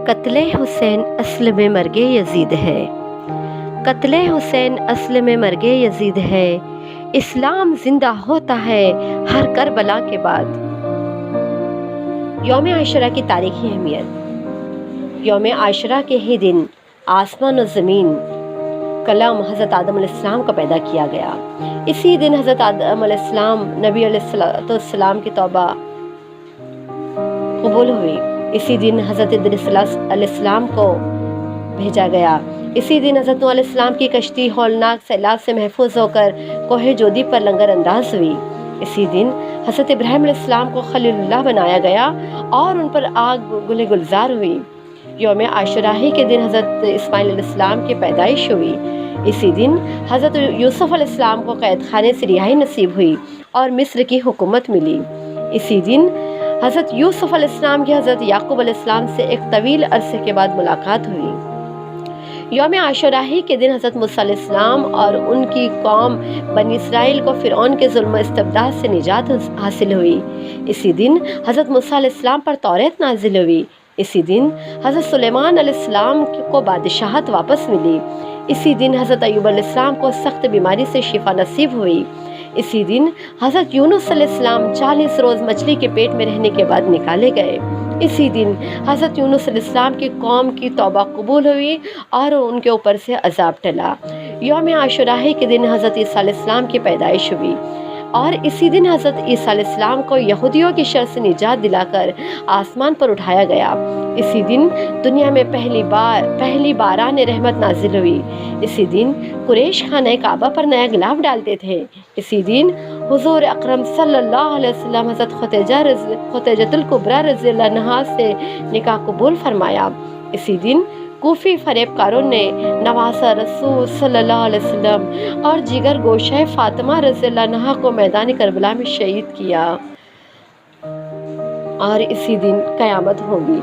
قتل حسین اصل میں مرگ یزید ہے۔ قتل حسین اصل میں مرگ یزید ہے، اسلام زندہ ہوتا ہے ہر کربلا کے بعد۔ یوم عاشورہ کی تاریخی اہمیت۔ یوم عاشورہ کے ہی دن آسمان و زمین کلام حضرت آدم علیہ السلام کا پیدا کیا گیا۔ اسی دن حضرت آدم علیہ السلام نبی علیہ السلام کی توبہ قبول ہوئی۔ اسی دن حضرت ادریس علیہ السلام کو بھیجا گیا۔ اسی دن حضرت نوح علیہ السلام کی کشتی ہولناک سیلاب سے محفوظ ہو کر کوہ جودی پر لنگر انداز ہوئی۔ اسی دن حضرت ابراہیم علیہ السلام کو خلیل اللہ بنایا گیا اور ان پر آگ گلے گلزار ہوئی۔ یوم عاشورہ ہی کے دن حضرت اسماعیل علیہ السلام کی پیدائش ہوئی۔ اسی دن حضرت یوسف علیہ السلام کو قید خانے سے رہائی نصیب ہوئی اور مصر کی حکومت ملی۔ اسی دن حضرت یوسف علیہ السلام کی حضرت یعقوب علیہ السلام سے ایک طویل عرصے کے بعد ملاقات ہوئی۔ یوم عاشورہ ہی کے دن حضرت موسیٰ علیہ السلام اور ان کی قوم بنی اسرائیل کو فرعون کے ظلم و استبداد سے نجات حاصل ہوئی۔ اسی دن حضرت موسیٰ علیہ السلام پر توریت نازل ہوئی۔ اسی دن حضرت سلیمان علیہ السلام کو بادشاہت واپس ملی۔ اسی دن حضرت ایوب علیہ السلام کو سخت بیماری سے شفا نصیب ہوئی۔ اسی دن حضرت یونس علیہ السلام 40 روز مچھلی کے پیٹ میں رہنے کے بعد نکالے گئے۔ اسی دن حضرت یونس علیہ السلام کی قوم کی توبہ قبول ہوئی اور ان کے اوپر سے عذاب ٹلا۔ یوم عاشورہ کے دن حضرت عیسیٰ علیہ السلام کی پیدائش ہوئی اور اسی دن حضرت عیسیٰ علیہ السلام کو یہودیوں کی شر سے نجات دلا کر آسمان پر اٹھایا گیا۔ اسی دن دنیا میں پہلی باران رحمت نازل ہوئی۔ اسی دن قریش خانہ کعبہ پر نیا غلاف ڈالتے تھے۔ اسی دن حضور اکرم صلی اللہ علیہ وسلم حضرت خدیجہ الکبریٰ رضی اللہ عنہا سے نکاح قبول فرمایا۔ اسی دن کوفی فریب کاروں نے نواسہ رسول صلی اللہ علیہ وسلم اور جگر گوشہ فاطمہ رضی اللہ عنہا کو میدان کربلا میں شہید کیا اور اسی دن قیامت ہوگی۔